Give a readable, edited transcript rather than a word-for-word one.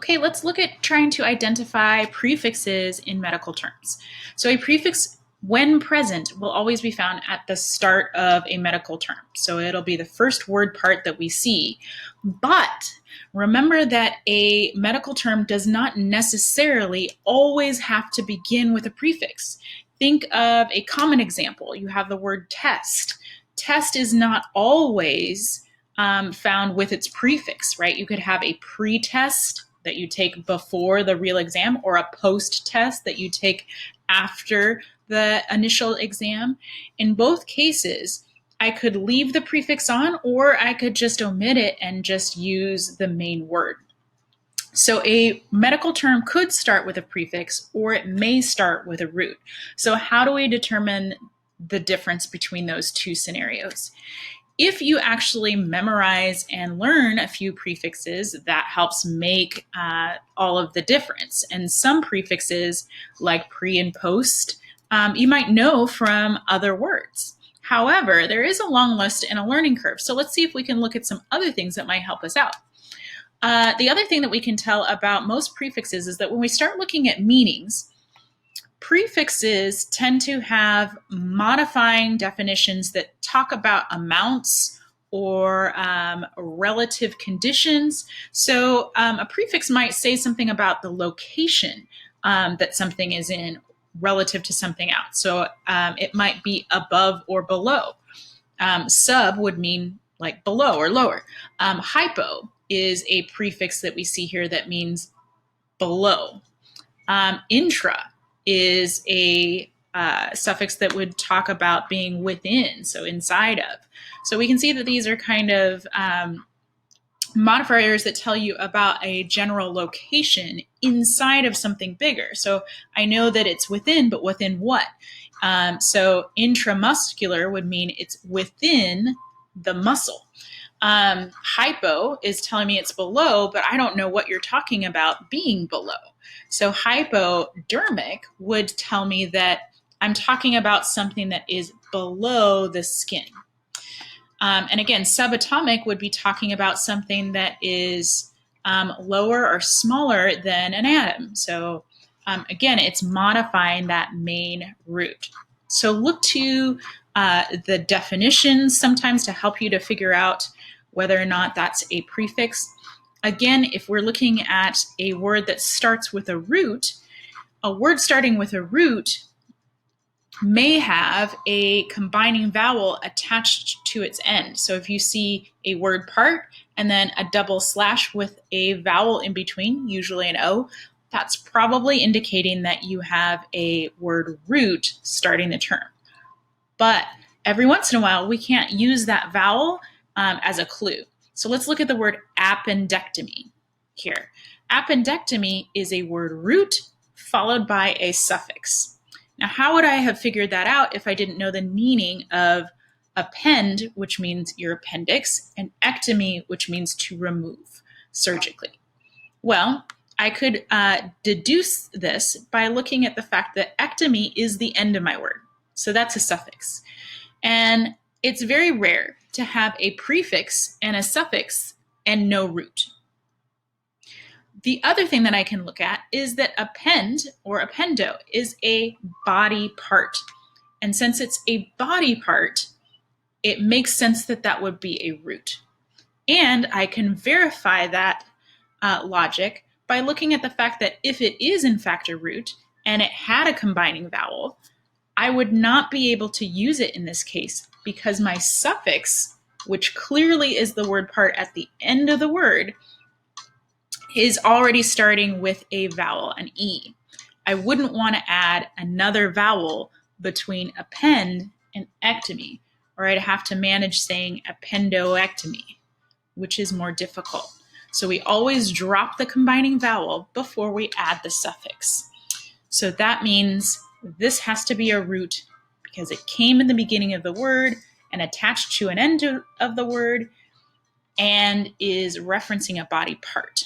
Okay, let's look at trying to identify prefixes in medical terms. So a prefix, when present, will always be found at the start of a medical term. So it'll be the first word part that we see. But remember that a medical term does not necessarily always have to begin with a prefix. Think of a common example. You have the word test. Test is not always found with its prefix, right? You could have a pre-test that you take before the real exam, or a post-test that you take after the initial exam. In both cases, I could leave the prefix on, or I could just omit it and just use the main word. So a medical term could start with a prefix, or it may start with a root. So how do we determine the difference between those two scenarios? If you actually memorize and learn a few prefixes, that helps make all of the difference. And some prefixes, like pre and post, you might know from other words. However, there is a long list and a learning curve. So let's see if we can look at some other things that might help us out. The other thing that we can tell about most prefixes is that when we start looking at meanings, prefixes tend to have modifying definitions that talk about amounts or relative conditions. So a prefix might say something about the location that something is in relative to something else. So it might be above or below. Sub would mean like below or lower. Hypo is a prefix that we see here that means below. Intra is a suffix that would talk about being within, so inside of. So we can see that these are kind of modifiers that tell you about a general location inside of something bigger. So I know that it's within, but within what? So intramuscular would mean it's within the muscle. Hypo is telling me it's below, but I don't know what you're talking about being below. So hypodermic would tell me that I'm talking about something that is below the skin. And again, subatomic would be talking about something that is lower or smaller than an atom. So again, it's modifying that main root. So look to the definitions sometimes to help you to figure out whether or not that's a prefix. Again, if we're looking at a word that starts with a root, a word starting with a root may have a combining vowel attached to its end. So if you see a word part and then a double slash with a vowel in between, usually an O, that's probably indicating that you have a word root starting the term. But every once in a while, we can't use that vowel as a clue. So let's look at the word appendectomy here. Appendectomy is a word root followed by a suffix. Now, how would I have figured that out if I didn't know the meaning of append, which means your appendix, and ectomy, which means to remove surgically? Well, I could deduce this by looking at the fact that ectomy is the end of my word. So that's a suffix. And it's very rare to have a prefix and a suffix and no root. The other thing that I can look at is that append or appendo is a body part. And since it's a body part, it makes sense that that would be a root. And I can verify that logic by looking at the fact that if it is in fact a root and it had a combining vowel, I would not be able to use it in this case because my suffix, which clearly is the word part at the end of the word, is already starting with a vowel, an E. I wouldn't want to add another vowel between append and ectomy, or I'd have to manage saying appendoectomy, which is more difficult. So we always drop the combining vowel before we add the suffix. So that means this has to be a root because it came in the beginning of the word and attached to an end of the word and is referencing a body part.